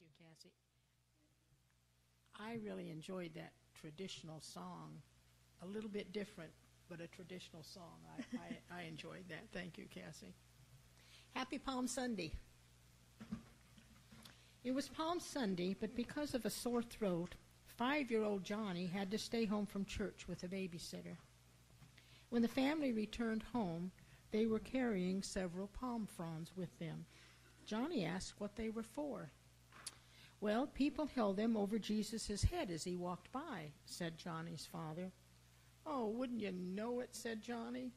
you, Cassie. I really enjoyed that traditional song. A little bit different, but a traditional song. I enjoyed that. Thank you, Cassie. Happy Palm Sunday. It was Palm Sunday, but because of a sore throat, 5-year-old Johnny had to stay home from church with a babysitter. When the family returned home, they were carrying several palm fronds with them. Johnny asked what they were for. Well, people held them over Jesus' head as he walked by, said Johnny's father. Oh, wouldn't you know it, said Johnny.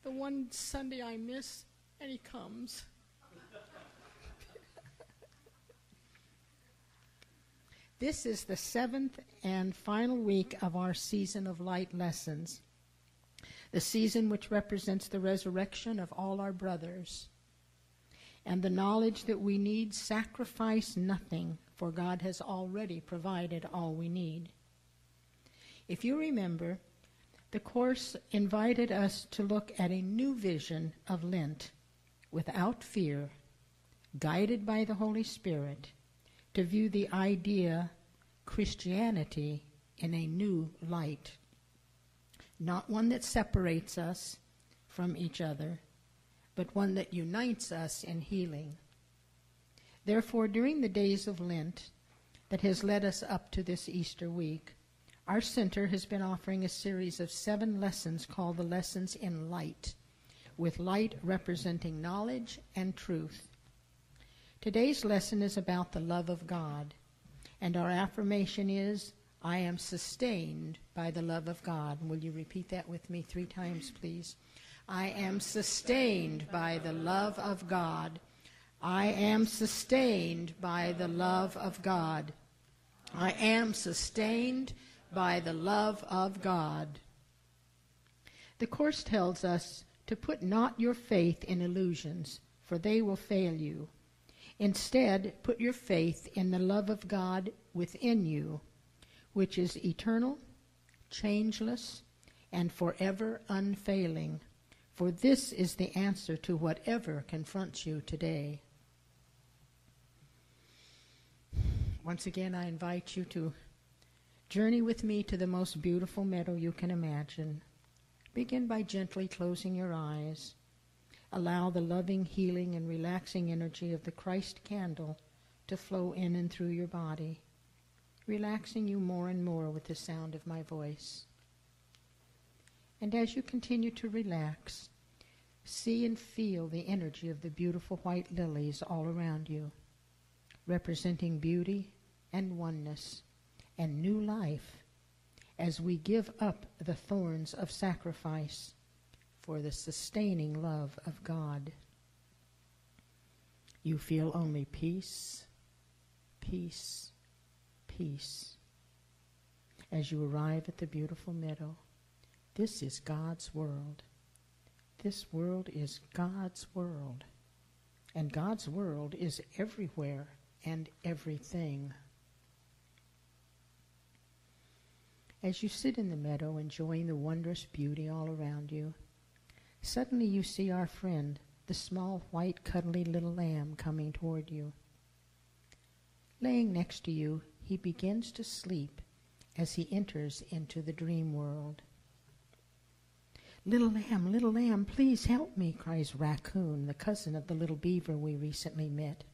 The one Sunday I miss, and he comes. This is the 7th and final week of our season of light lessons, the season which represents the resurrection of all our brothers, and the knowledge that we need sacrifice nothing, for God has already provided all we need. If you remember, the course invited us to look at a new vision of Lent, without fear, guided by the Holy Spirit, to view the idea Christianity in a new light. Not one that separates us from each other, but one that unites us in healing. Therefore, during the days of Lent that has led us up to this Easter week, our center has been offering a series of 7 lessons called the Lessons in Light, with light representing knowledge and truth. Today's lesson is about the love of God, and our affirmation is, I am sustained by the love of God. Will you repeat that with me 3 times, please? I am sustained by the love of God. I am sustained by the love of God. I am sustained by the love of God. The Course tells us to put not your faith in illusions, for they will fail you. Instead, put your faith in the love of God within you, which is eternal, changeless, and forever unfailing. For this is the answer to whatever confronts you today. Once again, I invite you to journey with me to the most beautiful meadow you can imagine. Begin by gently closing your eyes. Allow the loving, healing, and relaxing energy of the Christ candle to flow in and through your body, relaxing you more and more with the sound of my voice. And as you continue to relax, see and feel the energy of the beautiful white lilies all around you, representing beauty and oneness and new life as we give up the thorns of sacrifice for the sustaining love of God. You feel only peace, peace, peace as you arrive at the beautiful meadow. This is God's world. This world is God's world. And God's world is everywhere and everything. As you sit in the meadow enjoying the wondrous beauty all around you, suddenly you see our friend, the small, white, cuddly little lamb, coming toward you. Laying next to you, he begins to sleep as he enters into the dream world. Little lamb, please help me," cries Raccoon, the cousin of the little beaver we recently met.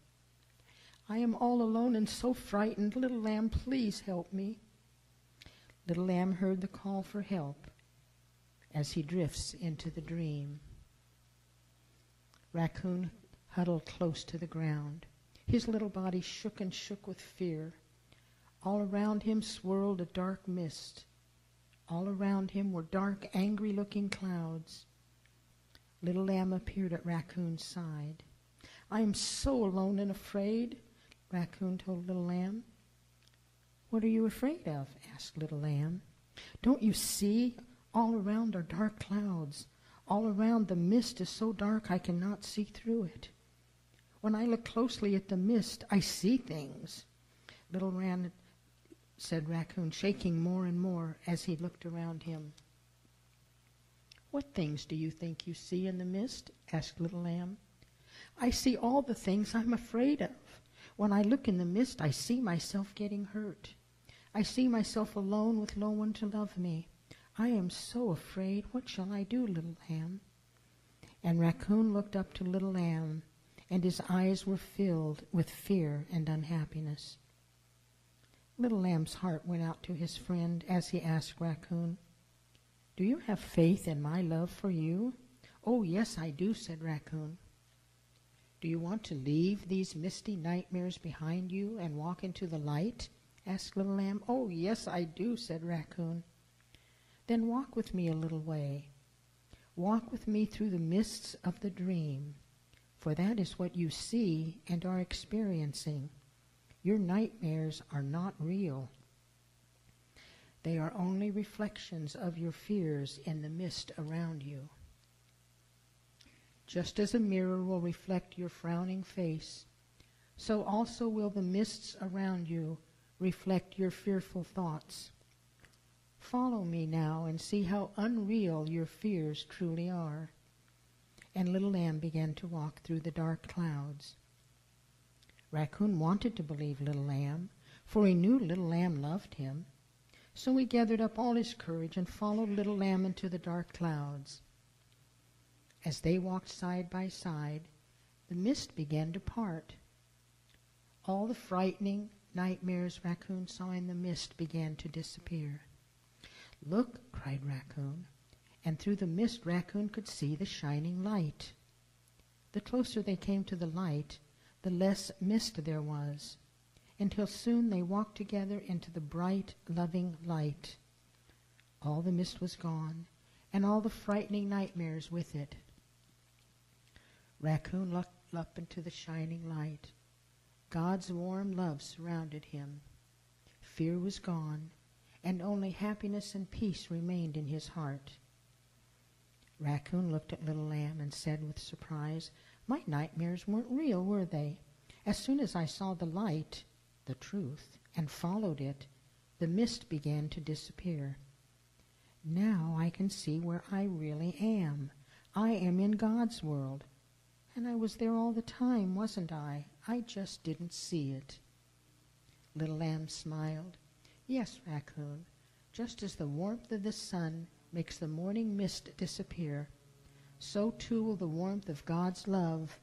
"I am all alone and so frightened. Little lamb, please help me." Little lamb heard the call for help as he drifts into the dream. Raccoon huddled close to the ground. His little body shook and shook with fear. All around him swirled a dark mist. All around him were dark, angry-looking clouds. Little lamb appeared at Raccoon's side. "I am so alone and afraid," Raccoon told little lamb. "What are you afraid of?" asked little lamb. "Don't you see? All around are dark clouds. All around the mist is so dark I cannot see through it. When I look closely at the mist, I see things." Little lamb said Raccoon, shaking more and more as he looked around him. "What things do you think you see in the mist?" asked little lamb. "I see all the things I'm afraid of. When I look in the mist, I see myself getting hurt. I see myself alone with no one to love me. I am so afraid. What shall I do, little lamb? And Raccoon looked up to little lamb, and his eyes were filled with fear and unhappiness. Little lamb's heart went out to his friend as he asked Raccoon, "Do you have faith in my love for you?" "Oh, yes, I do," said Raccoon. "Do you want to leave these misty nightmares behind you and walk into the light?" asked little lamb. "Oh, yes, I do," said Raccoon. "Then walk with me a little way. Walk with me through the mists of the dream, for that is what you see and are experiencing. Your nightmares are not real. They are only reflections of your fears in the mist around you. Just as a mirror will reflect your frowning face, so also will the mists around you reflect your fearful thoughts. Follow me now and see how unreal your fears truly are." And little lamb began to walk through the dark clouds. Raccoon wanted to believe little lamb, for he knew little lamb loved him. So he gathered up all his courage and followed little lamb into the dark clouds. As they walked side by side, the mist began to part. All the frightening nightmares Raccoon saw in the mist began to disappear. "Look," cried Raccoon, and through the mist Raccoon could see the shining light. The closer they came to the light, the less mist there was, until soon they walked together into the bright, loving light. All the mist was gone, and all the frightening nightmares with it. Raccoon looked up into the shining light. God's warm love surrounded him. Fear was gone, and only happiness and peace remained in his heart. Raccoon looked at little lamb and said with surprise, "My nightmares weren't real, were they? As soon as I saw the light, the truth, and followed it, the mist began to disappear. Now I can see where I really am. I am in God's world. And I was there all the time, wasn't I? I just didn't see it." Little lamb smiled. "Yes, Raccoon, just as the warmth of the sun makes the morning mist disappear, so too will the warmth of God's love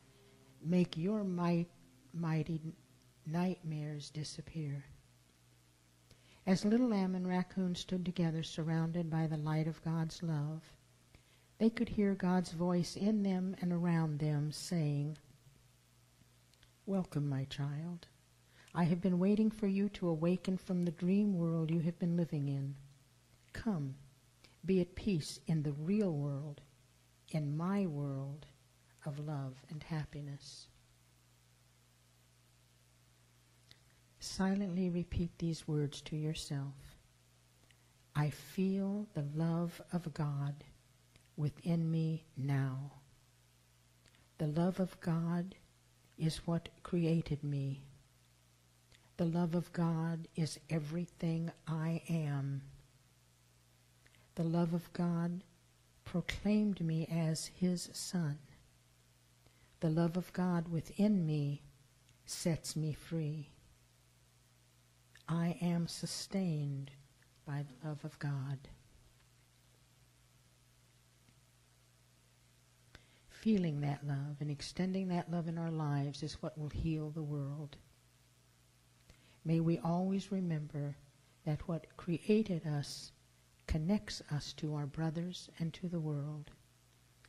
make your mighty nightmares disappear." As little lamb and Raccoon stood together surrounded by the light of God's love, they could hear God's voice in them and around them saying, "Welcome, my child. I have been waiting for you to awaken from the dream world you have been living in. Come, be at peace in the real world, in my world of love and happiness." Silently repeat these words to yourself. I feel the love of God within me now. The love of God is what created me. The love of God is everything I am. The love of God proclaimed me as His Son. The love of God within me sets me free. I am sustained by the love of God. Feeling that love and extending that love in our lives is what will heal the world. May we always remember that what created us connects us to our brothers and to the world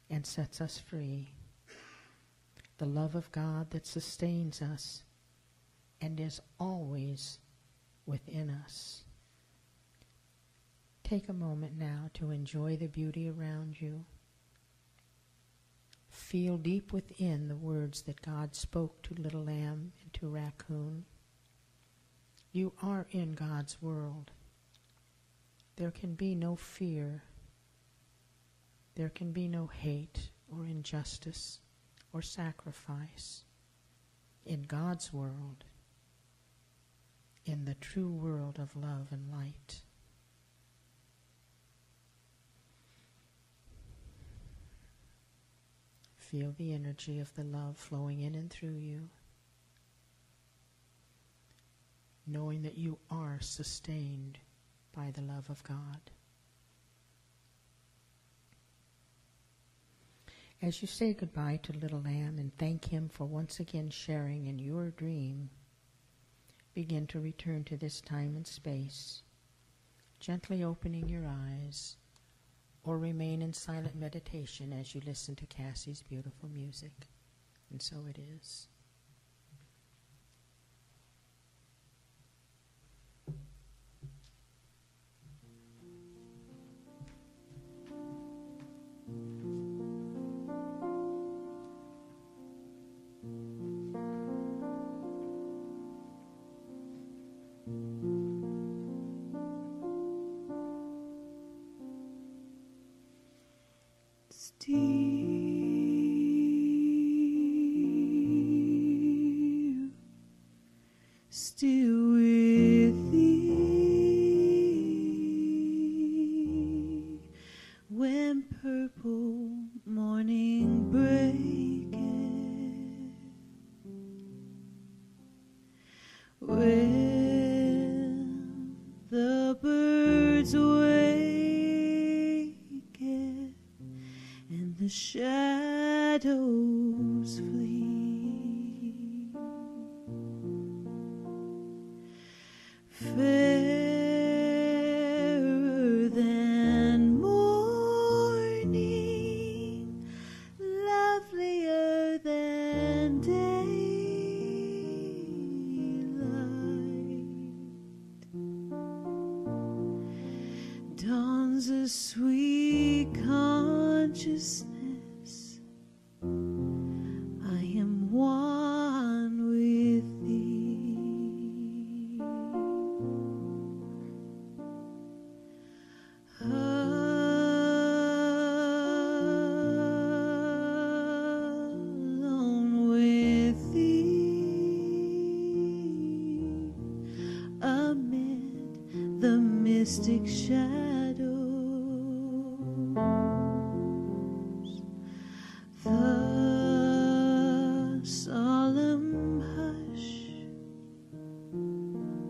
and sets us free. The love of God that sustains us and is always within us. Take a moment now to enjoy the beauty around you. Feel deep within the words that God spoke to little lamb and to Raccoon. You are in God's world. There can be no fear. There can be no hate or injustice or sacrifice. In God's world, in the true world of love and light. Feel the energy of the love flowing in and through you. knowing that you are sustained by the love of God. As you say goodbye to little lamb and thank him for once again sharing in your dream, begin to return to this time and space, gently opening your eyes, or remain in silent meditation as you listen to Cassie's beautiful music. And so it is. Still with thee, when purple morning breaketh, when the birds waketh, and the shadows flee. Fairer than morning, lovelier than daylight, dawns a sweet consciousness. I am one with thee. Alone with thee, amid the mystic shadows, the solemn hush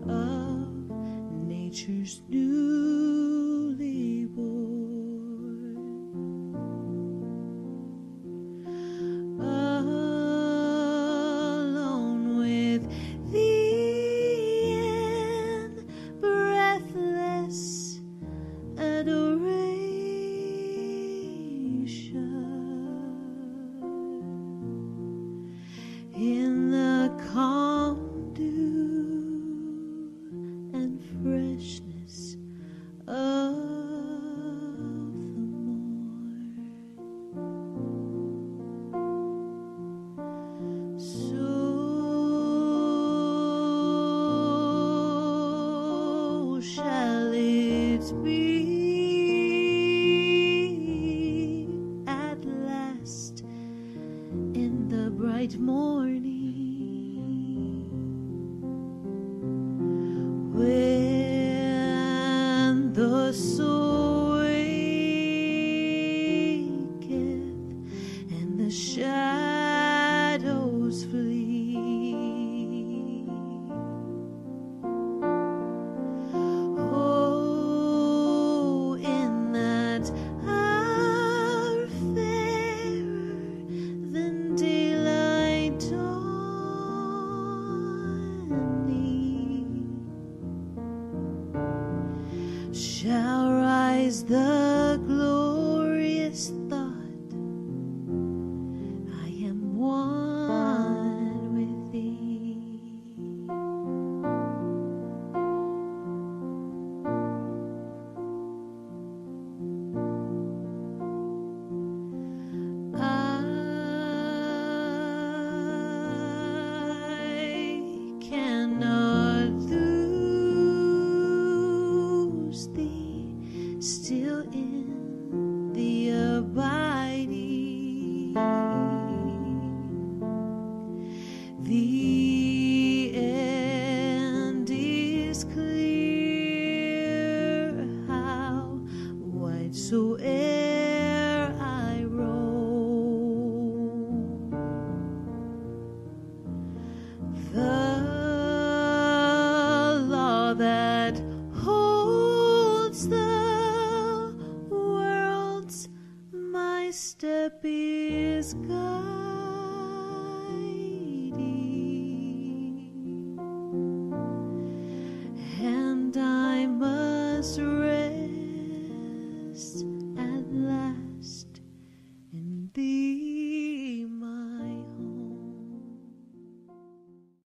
of nature's newly born. Alone with thee in breathless adoration, in the calm dew and freshness of the morn. So shall it be at last in the bright morning, when the soul waketh and the shadows flee. Oh, in that hour fairer than daylight dawning, shall rise step is guided